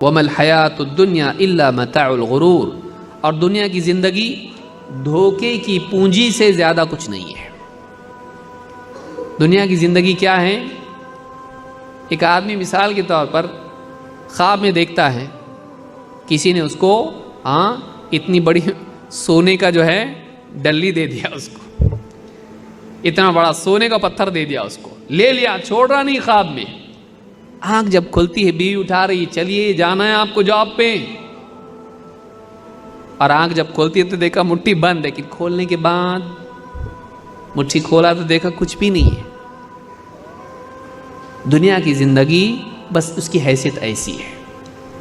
وَمَا الْحَيَاةُ الدُّنْيَا إِلَّا مَتَاعُ الْغُرُورِ، اور دنیا کی زندگی دھوکے کی پونجی سے زیادہ کچھ نہیں ہے۔ دنیا کی زندگی کیا ہے؟ ایک آدمی مثال کے طور پر خواب میں دیکھتا ہے کسی نے اس کو اتنی بڑی سونے کا جو ہے ڈلی دے دیا، اس کو اتنا بڑا سونے کا پتھر دے دیا، اس کو لے لیا، چھوڑ رہا نہیں۔ خواب میں آنکھ جب کھلتی ہے، بیوی اٹھا رہی، چلیے جانا ہے آپ کو جاب پہ، اور آنکھ جب کھولتی ہے تو دیکھا مٹھی بند ہے، لیکن کھولنے کے بعد مٹھی کھولا تو دیکھا کچھ بھی نہیں ہے۔ دنیا کی زندگی بس اس کی حیثیت ایسی ہے،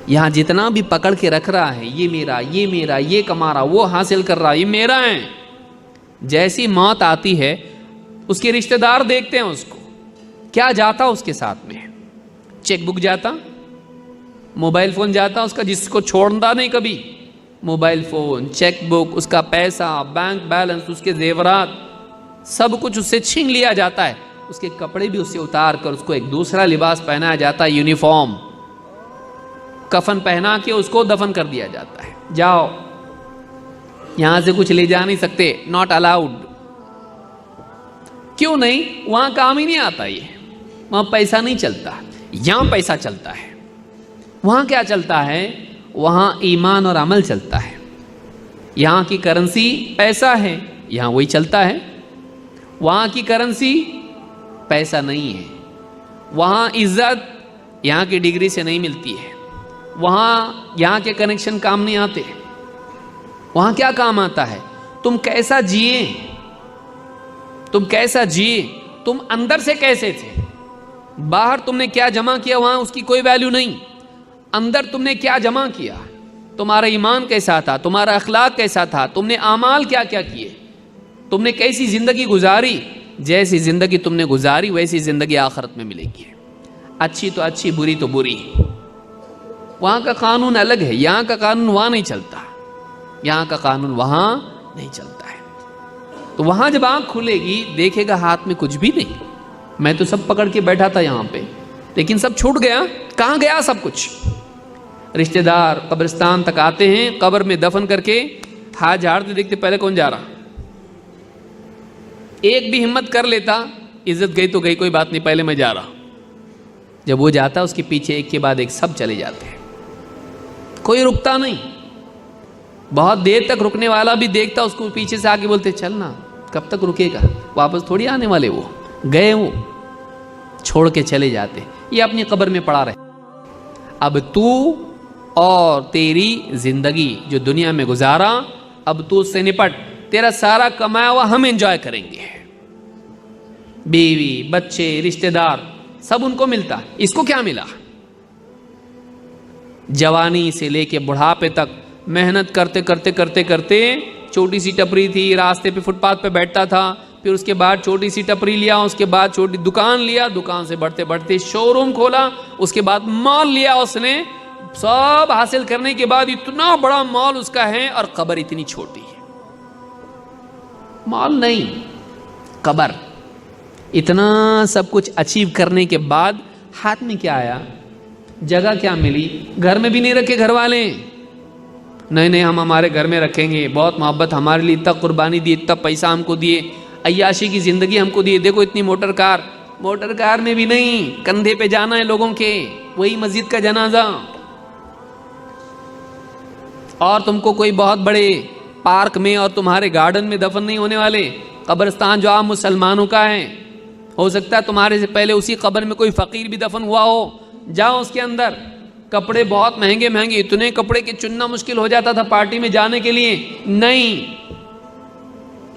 یہاں جتنا بھی پکڑ کے رکھ رہا ہے، یہ میرا، یہ میرا، یہ کما رہا، وہ حاصل کر رہا، یہ میرا ہے۔ جیسی موت آتی ہے، اس کے رشتہ دار دیکھتے ہیں اس کو، کیا جاتا اس کے ساتھ میں؟ چیک بک جاتا، موبائل فون جاتا اس کا، جس کو چھوڑتا نہیں کبھی، موبائل فون، چیک بک، اس کا پیسہ، بینک بیلنس، اس کے زیورات، سب کچھ اس سے چھین لیا جاتا ہے۔ اس کے کپڑے بھی اس سے اتار کر اس کو ایک دوسرا لباس پہنایا جاتا ہے، یونیفارم، کفن پہنا کے اس کو دفن کر دیا جاتا ہے۔ جاؤ، یہاں سے کچھ لے جا نہیں سکتے، ناٹ الاؤڈ۔ کیوں نہیں؟ وہاں کام ہی نہیں آتا، یہ وہاں پیسہ نہیں چلتا، یہاں پیسہ چلتا ہے۔ وہاں کیا چلتا ہے؟ وہاں ایمان اور عمل چلتا ہے۔ یہاں کی کرنسی پیسہ ہے، یہاں وہی چلتا ہے۔ وہاں کی کرنسی پیسہ نہیں ہے، وہاں عزت یہاں کی ڈگری سے نہیں ملتی ہے، وہاں یہاں کے کنیکشن کام نہیں آتے۔ وہاں کیا کام آتا ہے؟ تم کیسا جیے، تم کیسا جیے، تم اندر سے کیسے تھے، باہر تم نے کیا جمع کیا، وہاں اس کی کوئی ویلیو نہیں۔ اندر تم نے کیا جمع کیا، تمہارا ایمان کیسا تھا، تمہارا اخلاق کیسا تھا، تم نے اعمال کیا کیا کیے، تم نے کیسی زندگی گزاری۔ جیسی زندگی تم نے گزاری ویسی زندگی آخرت میں ملے گی، اچھی تو اچھی، بری تو بری۔ وہاں کا قانون الگ ہے، یہاں کا قانون وہاں نہیں چلتا، یہاں کا قانون وہاں نہیں چلتا ہے۔ تو وہاں جب آنکھ کھلے گی دیکھے گا ہاتھ میں کچھ بھی نہیں۔ میں تو سب پکڑ کے بیٹھا تھا یہاں پہ، لیکن سب چھوٹ گیا۔ کہاں گیا سب کچھ؟ رشتہ دار قبرستان تک آتے ہیں، قبر میں دفن کر کے ہاتھ جھاڑتے دیکھتے پہلے کون جا رہا۔ ایک بھی ہمت کر لیتا، عزت گئی تو گئی، کوئی بات نہیں، پہلے میں جا رہا۔ جب وہ جاتا اس کے پیچھے ایک کے بعد ایک سب چلے جاتے ہیں، کوئی رکتا نہیں۔ بہت دیر تک رکنے والا بھی دیکھتا اس کو، پیچھے سے آگے بولتے چلنا، کب تک رکے گا، واپس تھوڑی آنے والے، وہ گئے، وہ چھوڑ کے چلے جاتے۔ یہ اپنی قبر میں پڑا رہے۔ اب تو اور تیری زندگی جو دنیا میں گزارا، اب تو اس سے نپٹ، تیرا سارا کمایا ہوا ہم انجوائے کریں گے۔ بیوی، بچے، رشتہ دار، سب ان کو ملتا، اس کو کیا ملا؟ جوانی سے لے کے بڑھاپے تک محنت کرتے کرتے کرتے کرتے، چھوٹی سی ٹپری تھی، راستے پہ فٹ پاتھ پہ بیٹھتا تھا، پھر اس کے بعد چھوٹی سی ٹپری لیا، اس کے بعد چھوٹی دکان لیا، دکان سے بڑھتے بڑھتے شو روم کھولا، اس کے بعد مال لیا اس نے، سب حاصل کرنے کے بعد اتنا بڑا مال اس کا ہے، اور قبر اتنی چھوٹی ہے۔ مال نہیں، قبر۔ اتنا سب کچھ اچیو کرنے کے بعد ہاتھ میں کیا آیا؟ جگہ کیا ملی؟ گھر میں بھی نہیں رکھے گھر والے، نہیں ہم ہمارے گھر میں رکھیں گے، بہت محبت، ہمارے لیے اتنا قربانی دی، اتنا پیسہ ہم کو دیے، عیاشی کی زندگی ہم کو دیے، دیکھو اتنی موٹر کار میں بھی نہیں، کندھے پہ جانا ہے لوگوں کے، وہی مسجد کا جنازہ۔ اور تم کو کوئی بہت بڑے پارک میں اور تمہارے گارڈن میں دفن نہیں ہونے والے، قبرستان جو عام مسلمانوں کا ہے، ہو سکتا ہے تمہارے سے پہلے اسی قبر میں کوئی فقیر بھی دفن ہوا ہو، جاؤ اس کے اندر۔ کپڑے بہت مہنگے مہنگے، اتنے کپڑے کہ چننا مشکل ہو جاتا تھا پارٹی میں جانے کے لیے، نہیں،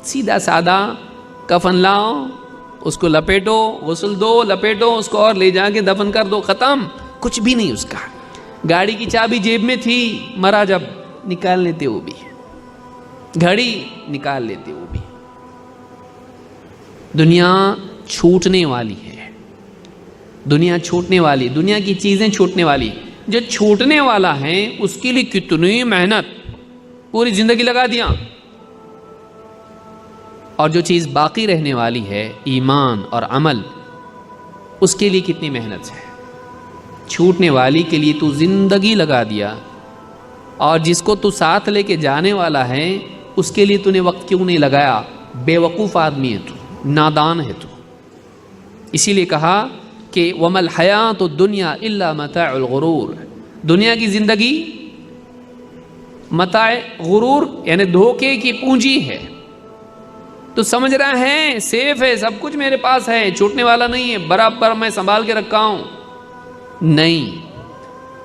سیدھا سادہ کفن لاؤ، اس کو لپیٹو، غسل دو، لپیٹو اس کو اور لے جا کے دفن کر دو، ختم، کچھ بھی نہیں اس کا۔ گاڑی کی چابی جیب میں تھی، مرا جب نکال لیتے وہ بھی، گھڑی نکال لیتے وہ بھی۔ دنیا چھوٹنے والی ہے، دنیا چھوٹنے والی، دنیا کی چیزیں چھوٹنے والی۔ جو چھوٹنے والا ہے اس کے لیے کتنی محنت، پوری زندگی لگا دیا، اور جو چیز باقی رہنے والی ہے ایمان اور عمل، اس کے لیے کتنی محنت ہے۔ چھوٹنے والی کے لیے تو زندگی لگا دیا، اور جس کو تو ساتھ لے کے جانے والا ہے اس کے لیے تو نے وقت کیوں نہیں لگایا؟ بے وقوف آدمی ہے تو، نادان ہے تو۔ اسی لیے کہا کہ وَمَا الْحَيَاةُ الدُّنْيَا إِلَّا مَتَاعُ الْغُرُورِ، دنیا کی زندگی متاع غرور یعنی دھوکے کی پونجی ہے۔ تو سمجھ رہا ہے سیف ہے، سب کچھ میرے پاس ہے، چھوٹنے والا نہیں ہے، برابر میں سنبھال کے رکھا ہوں، نہیں،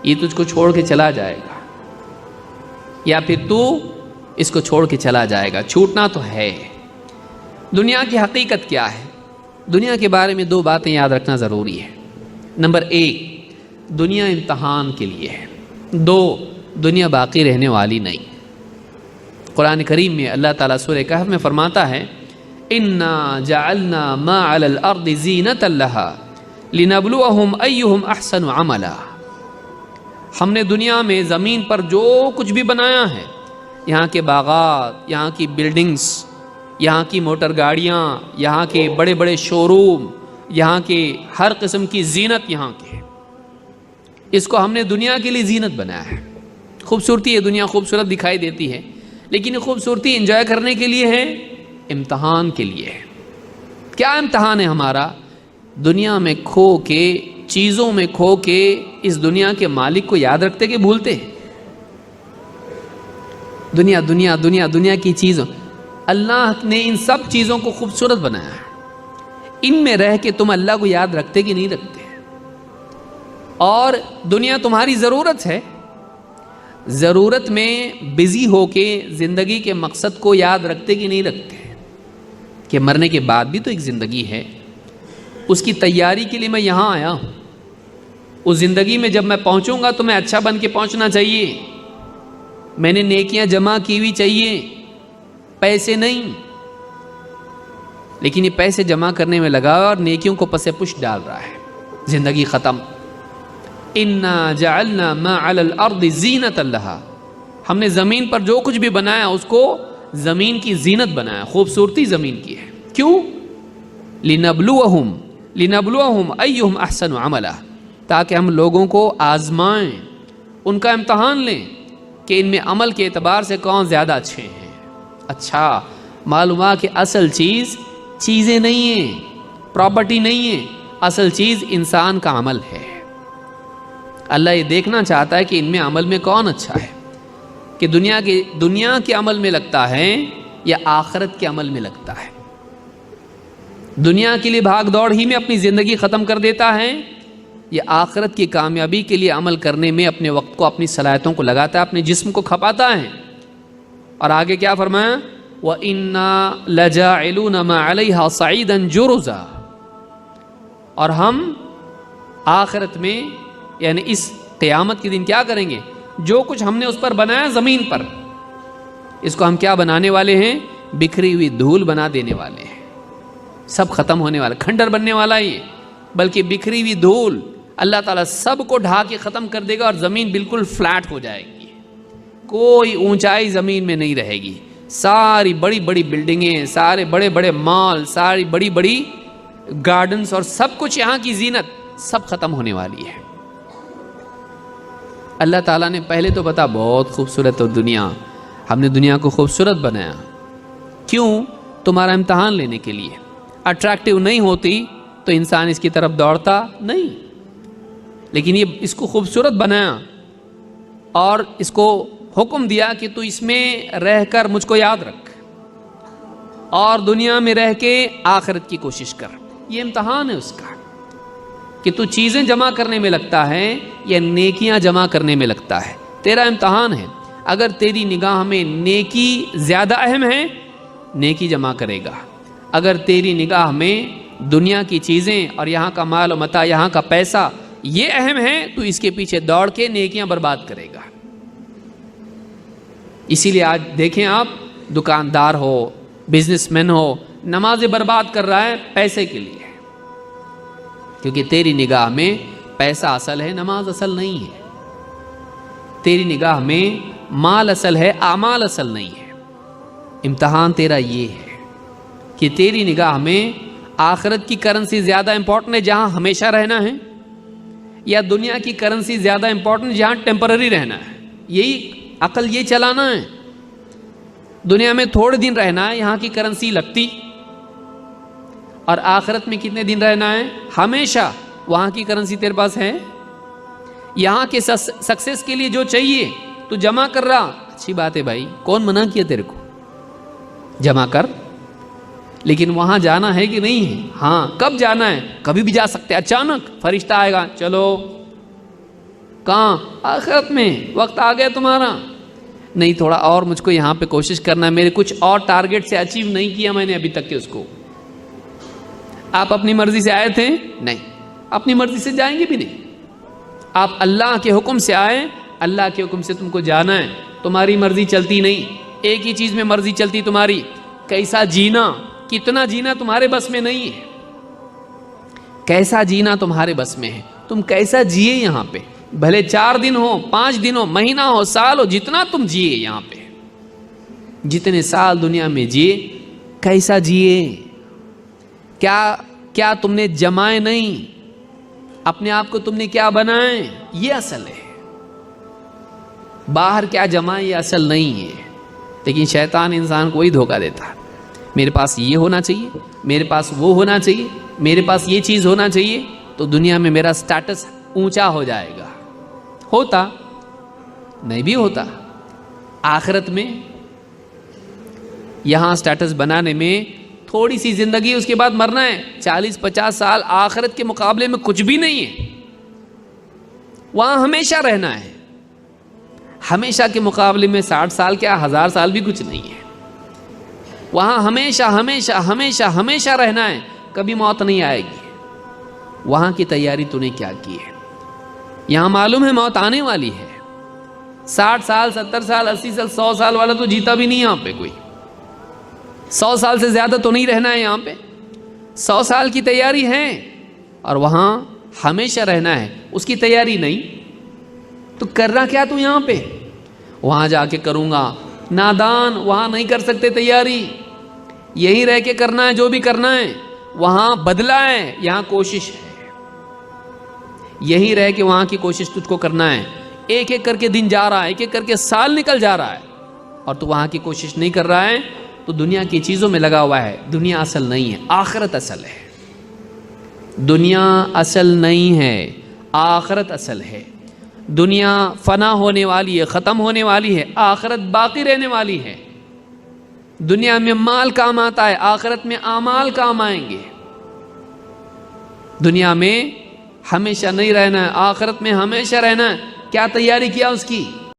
یہ تجھ کو چھوڑ کے چلا جائے گا، یا پھر تو اس کو چھوڑ کے چلا جائے گا، چھوٹنا تو ہے۔ دنیا کی حقیقت کیا ہے؟ دنیا کے بارے میں 2 باتیں یاد رکھنا ضروری ہے۔ نمبر 1، دنیا امتحان کے لیے ہے۔ 2، دنیا باقی رہنے والی نہیں۔ قرآن کریم میں اللہ تعالیٰ سورہ کہف میں فرماتا ہے اِنَّا جَعَلْنَا مَا عَلَى الْأَرْضِ زِينَةً لَهَا لِنَبْلُوَهُمْ أَيُّهُمْ أَحْسَنُ عَمَلًا، ہم نے دنیا میں زمین پر جو کچھ بھی بنایا ہے، یہاں کے باغات، یہاں کی بلڈنگز، یہاں کی موٹر گاڑیاں، یہاں کے بڑے بڑے شو روم، یہاں کے ہر قسم کی زینت یہاں کی ہے، اس کو ہم نے دنیا کے لیے زینت بنایا ہے۔ خوبصورتی ہے، دنیا خوبصورت دکھائی دیتی ہے، لیکن یہ خوبصورتی انجوائے کرنے کے لیے ہے؟ امتحان کے لیے ہے۔ کیا امتحان ہے ہمارا؟ دنیا میں کھو کے، چیزوں میں کھو کے اس دنیا کے مالک کو یاد رکھتے کہ بھولتے؟ دنیا دنیا دنیا دنیا کی چیزوں، اللہ نے ان سب چیزوں کو خوبصورت بنایا ہے، ان میں رہ کے تم اللہ کو یاد رکھتے کہ نہیں رکھتے؟ اور دنیا تمہاری ضرورت ہے، ضرورت میں بزی ہو کے زندگی کے مقصد کو یاد رکھتے کہ نہیں رکھتے؟ کہ مرنے کے بعد بھی تو ایک زندگی ہے، اس کی تیاری کے لیے میں یہاں آیا ہوں، اس زندگی میں جب میں پہنچوں گا تو میں اچھا بن کے پہنچنا چاہیے، میں نے نیکیاں جمع کی ہوئی چاہیے، پیسے نہیں۔ لیکن یہ پیسے جمع کرنے میں لگا اور نیکیوں کو پس پش ڈال رہا ہے، زندگی ختم۔ اِنَّا جَعَلْنَا مَا عَلَى الْأَرْضِ زِينَةً لَهَا، ہم نے زمین پر جو کچھ بھی بنایا اس کو زمین کی زینت بنایا، خوبصورتی زمین کی ہے۔ کیوں؟ لِنَبْلُوَهُمْ أَيُّهُمْ أَحْسَنُ عَمَلًا، تاکہ ہم لوگوں کو آزمائیں، ان کا امتحان لیں کہ ان میں عمل کے اعتبار سے کون زیادہ اچھے ہیں۔ اچھا معلوم ہوا کہ اصل چیز چیزیں نہیں ہیں، پراپرٹی نہیں ہے، اصل چیز انسان کا عمل ہے۔ اللہ یہ دیکھنا چاہتا ہے کہ ان میں عمل میں کون اچھا ہے، کہ دنیا کے عمل میں لگتا ہے یا آخرت کے عمل میں لگتا ہے، دنیا کے لیے بھاگ دوڑ ہی میں اپنی زندگی ختم کر دیتا ہے، یا آخرت کی کامیابی کے لیے عمل کرنے میں اپنے وقت کو، اپنی صلاحیتوں کو لگاتا ہے، اپنے جسم کو کھپاتا ہے۔ اور آگے کیا فرمایا؟ وَإِنَّا لَجَاعِلُونَ مَا عَلَيْهَا صَعِيدًا جُرُزًا، اور ہم آخرت میں یعنی اس قیامت کے دن کیا کریں گے؟ جو کچھ ہم نے اس پر بنایا زمین پر، اس کو ہم کیا بنانے والے ہیں؟ بکھری ہوئی دھول بنا دینے والے ہیں، سب ختم ہونے والا، کھنڈر بننے والا ہی ہے، بلکہ بکھری ہوئی دھول اللہ تعالیٰ سب کو ڈھا کے ختم کر دے گا، اور زمین بالکل فلیٹ ہو جائے گی، کوئی اونچائی زمین میں نہیں رہے گی، ساری بڑی بڑی بلڈنگیں، سارے بڑے بڑے مال، ساری بڑی بڑی گارڈنز اور سب کچھ یہاں کی زینت سب ختم ہونے والی ہے۔ اللہ تعالیٰ نے پہلے تو بتا بہت خوبصورت اور دنیا، ہم نے دنیا کو خوبصورت بنایا، کیوں؟ تمہارا امتحان لینے کے لیے۔ اٹریکٹیو نہیں ہوتی تو انسان اس کی طرف دوڑتا نہیں، لیکن یہ اس کو خوبصورت بنایا اور اس کو حکم دیا کہ تو اس میں رہ کر مجھ کو یاد رکھ، اور دنیا میں رہ کے آخرت کی کوشش کر۔ یہ امتحان ہے اس کا کہ تو چیزیں جمع کرنے میں لگتا ہے یا نیکیاں جمع کرنے میں لگتا ہے، تیرا امتحان ہے۔ اگر تیری نگاہ میں نیکی زیادہ اہم ہے، نیکی جمع کرے گا، اگر تیری نگاہ میں دنیا کی چیزیں اور یہاں کا مال و متاع، یہاں کا پیسہ یہ اہم ہے، تو اس کے پیچھے دوڑ کے نیکیاں برباد کرے گا۔ اسی لیے آج دیکھیں آپ، دکاندار ہو، بزنس مین ہو، نمازیں برباد کر رہا ہے پیسے کے لیے، کیونکہ تیری نگاہ میں پیسہ اصل ہے، نماز اصل نہیں ہے، تیری نگاہ میں مال اصل ہے، اعمال اصل نہیں ہے۔ امتحان تیرا یہ ہے کہ تیری نگاہ میں آخرت کی کرنسی زیادہ امپورٹنٹ ہے جہاں ہمیشہ رہنا ہے، یا دنیا کی کرنسی زیادہ امپورٹنٹ جہاں ٹیمپرری رہنا ہے؟ یہی عقل یہ چلانا ہے. دنیا میں تھوڑے دن رہنا ہے، یہاں کی کرنسی لگتی، اور آخرت میں کتنے دن رہنا ہے؟ ہمیشہ. وہاں کی کرنسی تیرے پاس ہے؟ یہاں کے سکسیس کے لیے جو چاہیے تو جمع کر رہا، اچھی بات ہے بھائی، کون منع کیا تیرے کو؟ جمع کر. لیکن وہاں جانا ہے کہ نہیں ہے؟ ہاں. کب جانا ہے؟ کبھی بھی جا سکتے. اچانک فرشتہ آئے گا، چلو. کہاں؟ آخرت میں. وقت آ گیا تمہارا. نہیں، تھوڑا اور مجھ کو یہاں پہ کوشش کرنا ہے، میرے کچھ اور ٹارگٹ سے اچیو نہیں کیا میں نے ابھی تک کہ اس کو. آپ اپنی مرضی سے آئے تھے؟ نہیں. اپنی مرضی سے جائیں گے بھی نہیں. آپ اللہ کے حکم سے آئے، اللہ کے حکم سے تم کو جانا ہے. تمہاری مرضی چلتی نہیں. ایک ہی چیز میں مرضی چلتی تمہاری، کیسا جینا، کتنا جینا تمہارے بس میں نہیں ہے. کیسا جینا تمہارے بس میں ہے. تم کیسا جیے یہاں پہ، بھلے 4 دن ہو، 5 دن ہو، مہینہ ہو، سال ہو، جتنا تم جیے یہاں پہ، جتنے سال دنیا میں جیے، کیسا جیے. کیا تم نے جمائے نہیں، اپنے آپ کو تم نے کیا بنائے، یہ اصل ہے. باہر کیا جمائے یہ اصل نہیں ہے. لیکن شیطان انسان کو وہی دھوکہ دیتا ہے. میرے پاس یہ ہونا چاہیے، میرے پاس وہ ہونا چاہیے، میرے پاس یہ چیز ہونا چاہیے تو دنیا میں میرا سٹیٹس اونچا ہو جائے گا. ہوتا نہیں بھی ہوتا. آخرت میں یہاں سٹیٹس بنانے میں تھوڑی سی زندگی، اس کے بعد مرنا ہے. 40-50 سال آخرت کے مقابلے میں کچھ بھی نہیں ہے. وہاں ہمیشہ رہنا ہے. ہمیشہ کے مقابلے میں 60 سال کیا 1000 سال بھی کچھ نہیں ہے. وہاں ہمیشہ ہمیشہ ہمیشہ ہمیشہ رہنا ہے، کبھی موت نہیں آئے گی. وہاں کی تیاری تو نے کیا کی ہے؟ یہاں معلوم ہے موت آنے والی ہے. 60 سال 70 سال 80 سال 100 سال والا تو جیتا بھی نہیں یہاں پہ کوئی. 100 سال سے زیادہ تو نہیں رہنا ہے یہاں پہ. 100 سال کی تیاری ہے، اور وہاں ہمیشہ رہنا ہے، اس کی تیاری نہیں. تو کرنا کیا تو یہاں پہ؟ وہاں جا کے کروں گا. نادان، وہاں نہیں کر سکتے تیاری. یہی رہ کے کرنا ہے جو بھی کرنا ہے. وہاں بدلہ ہے، یہاں کوشش ہے. یہی رہ کے وہاں کی کوشش تجھ کو کرنا ہے. ایک ایک کر کے دن جا رہا ہے، ایک ایک کر کے سال نکل جا رہا ہے، اور تو وہاں کی کوشش نہیں کر رہا ہے تو دنیا کی چیزوں میں لگا ہوا ہے. دنیا اصل نہیں ہے، آخرت اصل ہے. دنیا اصل نہیں ہے، آخرت اصل ہے. دنیا فنا ہونے والی ہے، ختم ہونے والی ہے. آخرت باقی رہنے والی ہے. دنیا میں مال کام آتا ہے، آخرت میں اعمال کام آئیں گے. دنیا میں ہمیشہ نہیں رہنا ہے، آخرت میں ہمیشہ رہنا ہے. کیا تیاری کیا اس کی؟